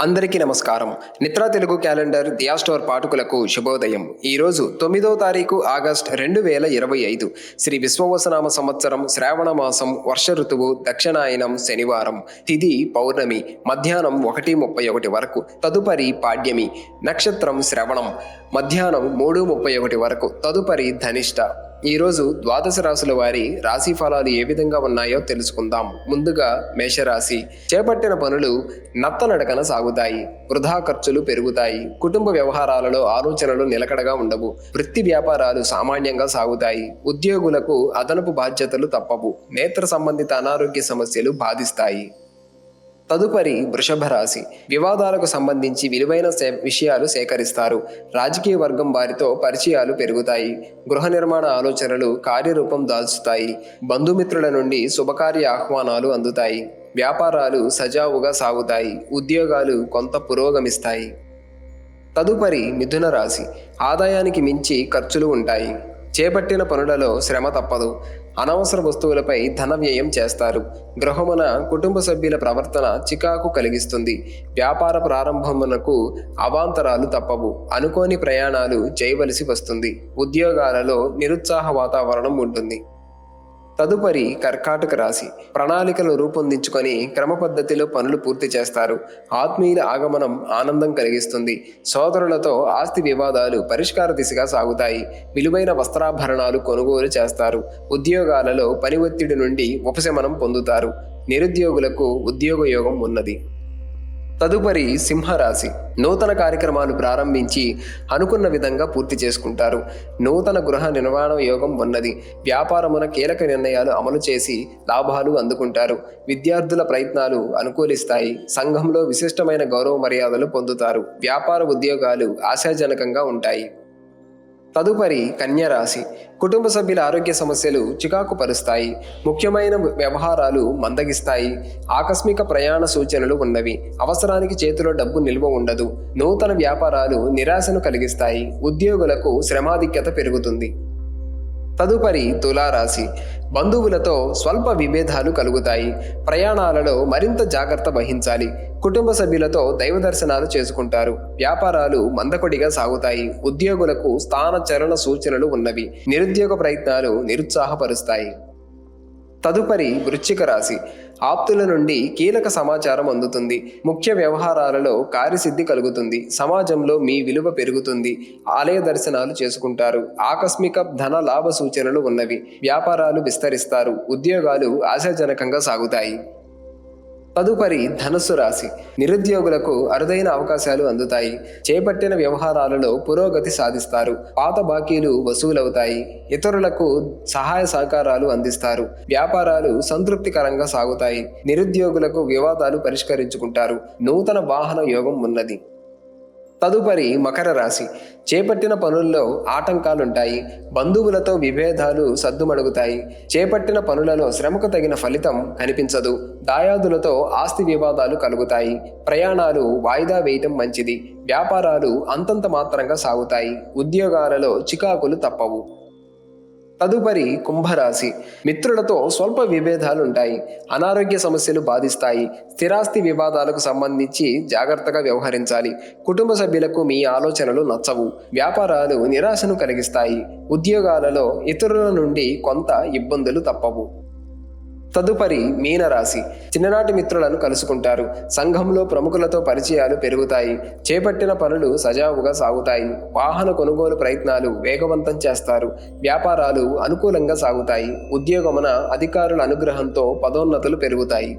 అందరికీ నమస్కారం. నిత్రా తెలుగు క్యాలెండర్ దియా స్టోర్ పాఠకులకు శుభోదయం. ఈరోజు 9వ తారీఖు ఆగస్టు 2025 శ్రీ విశ్వవసనామ సంవత్సరం శ్రావణ మాసం వర్ష ఋతువు దక్షిణాయనం శనివారం. తిథి పౌర్ణమి మధ్యాహ్నం 1:31 వరకు. తదుపరి పాడ్యమి. నక్షత్రం శ్రవణం మధ్యాహ్నం 3:31 వరకు. తదుపరి ధనిష్ట. ఈరోజు ద్వాదశ రాశుల వారి రాశి ఫలాలు ఏ విధంగా ఉన్నాయో తెలుసుకుందాం. ముందుగా మేషరాశి. చేపట్టిన పనులు నత్తనడకన సాగుతాయి. వృధా ఖర్చులు పెరుగుతాయి. కుటుంబ వ్యవహారాలలో ఆలోచనలు నిలకడగా ఉండవు. వృత్తి వ్యాపారాలు సామాన్యంగా సాగుతాయి. ఉద్యోగులకు అదనపు బాధ్యతలు తప్పవు. నేత్ర సంబంధిత అనారోగ్య సమస్యలు బాధిస్తాయి. తదుపరి వృషభ రాశి. వివాదాలకు సంబంధించి విలువైన విషయాలు సేకరిస్తారు. రాజకీయ వర్గం వారితో పరిచయాలు పెరుగుతాయి. గృహ నిర్మాణ ఆలోచనలు కార్యరూపం దాల్చుతాయి. బంధుమిత్రుల నుండి శుభకార్య ఆహ్వానాలు అందుతాయి. వ్యాపారాలు సజావుగా సాగుతాయి. ఉద్యోగాలు కొంత పురోగమిస్తాయి. తదుపరి మిథున రాశి. ఆదాయానికి మించి ఖర్చులు ఉంటాయి. చేపట్టిన పనులలో శ్రమ తప్పదు. అనవసర వస్తువులపై ధన వ్యయం చేస్తారు. గృహమున కుటుంబ సభ్యుల ప్రవర్తన చికాకు కలిగిస్తుంది. వ్యాపార ప్రారంభమునకు అవాంతరాలు తప్పవు. అనుకోని ప్రయాణాలు చేయవలసి వస్తుంది. ఉద్యోగాలలో నిరుత్సాహ వాతావరణం ఉంటుంది. తదుపరి కర్కాటక రాశి. ప్రణాళికలు రూపొందించుకొని క్రమ పద్ధతిలో పనులు పూర్తి చేస్తారు. ఆత్మీయుల ఆగమనం ఆనందం కలిగిస్తుంది. సోదరులతో ఆస్తి వివాదాలు పరిష్కార దిశగా సాగుతాయి. విలువైన వస్త్రాభరణాలు కొనుగోలు చేస్తారు. ఉద్యోగాలలో పని ఒత్తిడి నుండి ఉపశమనం పొందుతారు. నిరుద్యోగులకు ఉద్యోగ యోగం ఉన్నది. తదుపరి సింహరాశి. నూతన కార్యక్రమాలు ప్రారంభించి అనుకున్న విధంగా పూర్తి చేసుకుంటారు. నూతన గృహ నిర్మాణ యోగం ఉన్నది. వ్యాపారమున కీలక నిర్ణయాలు అమలు చేసి లాభాలు అందుకుంటారు. విద్యార్థుల ప్రయత్నాలు అనుకూలిస్తాయి. సంఘంలో విశిష్టమైన గౌరవ మర్యాదలు పొందుతారు. వ్యాపార ఉద్యోగాలు ఆశాజనకంగా ఉంటాయి. తదుపరి కన్యరాశి. కుటుంబ సభ్యుల ఆరోగ్య సమస్యలు చికాకు పరుస్తాయి. ముఖ్యమైన వ్యవహారాలు మందగిస్తాయి. ఆకస్మిక ప్రయాణ సూచనలు ఉన్నవి. అవసరానికి చేతిలో డబ్బు నిల్వ ఉండదు. నూతన వ్యాపారాలు నిరాశను కలిగిస్తాయి. ఉద్యోగులకు శ్రమాధిక్యత పెరుగుతుంది. తదుపరి తులారాశి. బంధువులతో స్వల్ప విభేదాలు కలుగుతాయి. ప్రయాణాలలో మరింత జాగ్రత్త వహించాలి. కుటుంబ సభ్యులతో దైవ దర్శనాలు చేసుకుంటారు. వ్యాపారాలు మందకొడిగా సాగుతాయి. ఉద్యోగులకు స్థానచలన సూచనలు ఉన్నవి. నిరుద్యోగ ప్రయత్నాలు నిరుత్సాహపరుస్తాయి. తదుపరి వృశ్చిక రాశి. ఆప్తుల నుండి కీలక సమాచారం అందుతుంది. ముఖ్య వ్యవహారాలలో కార్యసిద్ధి కలుగుతుంది. సమాజంలో మీ విలువ పెరుగుతుంది. ఆలయ దర్శనాలు చేసుకుంటారు. ఆకస్మిక ధన లాభ సూచనలు ఉన్నవి. వ్యాపారాలు విస్తరిస్తారు. ఉద్యోగాలు ఆశాజనకంగా సాగుతాయి. తదుపరి ధనుస్సు రాశి. నిరుద్యోగులకు అరుదైన అవకాశాలు అందుతాయి. చేపట్టిన వ్యవహారాలలో పురోగతి సాధిస్తారు. పాత బాకీలు వసూలవుతాయి. ఇతరులకు సహాయ సహకారాలు అందిస్తారు. వ్యాపారాలు సంతృప్తికరంగా సాగుతాయి. నిరుద్యోగులకు వివాదాలు పరిష్కరించుకుంటారు. నూతన వాహన యోగం ఉన్నది. తదుపరి మకర రాశి. చేపట్టిన పనుల్లో ఆటంకాలుంటాయి. బంధువులతో విభేదాలు సద్దుమణుగుతాయి. చేపట్టిన పనులలో శ్రమకు తగిన ఫలితం కనిపించదు. దాయాదులతో ఆస్తి వివాదాలు కలుగుతాయి. ప్రయాణాలు వాయిదా వేయటం మంచిది. వ్యాపారాలు అంతంత మాత్రంగా సాగుతాయి. ఉద్యోగాలలో చికాకులు తప్పవు. తదుపరి కుంభరాశి. మిత్రులతో స్వల్ప విభేదాలు ఉంటాయి. అనారోగ్య సమస్యలు బాధిస్తాయి. స్థిరాస్తి వివాదాలకు సంబంధించి జాగ్రత్తగా వ్యవహరించాలి. కుటుంబ సభ్యులకు మీ ఆలోచనలు నచ్చవు. వ్యాపారాలు నిరాశను కలిగిస్తాయి. ఉద్యోగాలలో ఇతరుల నుండి కొంత ఇబ్బందులు తప్పవు. తదుపరి మీనరాశి. చిన్ననాటి మిత్రులను కలుసుకుంటారు. సంఘంలో ప్రముఖులతో పరిచయాలు పెరుగుతాయి. చేపట్టిన పనులు సజావుగా సాగుతాయి. వాహన కొనుగోలు ప్రయత్నాలు వేగవంతం చేస్తారు. వ్యాపారాలు అనుకూలంగా సాగుతాయి. ఉద్యోగమున అధికారుల అనుగ్రహంతో పదోన్నతులు పెరుగుతాయి.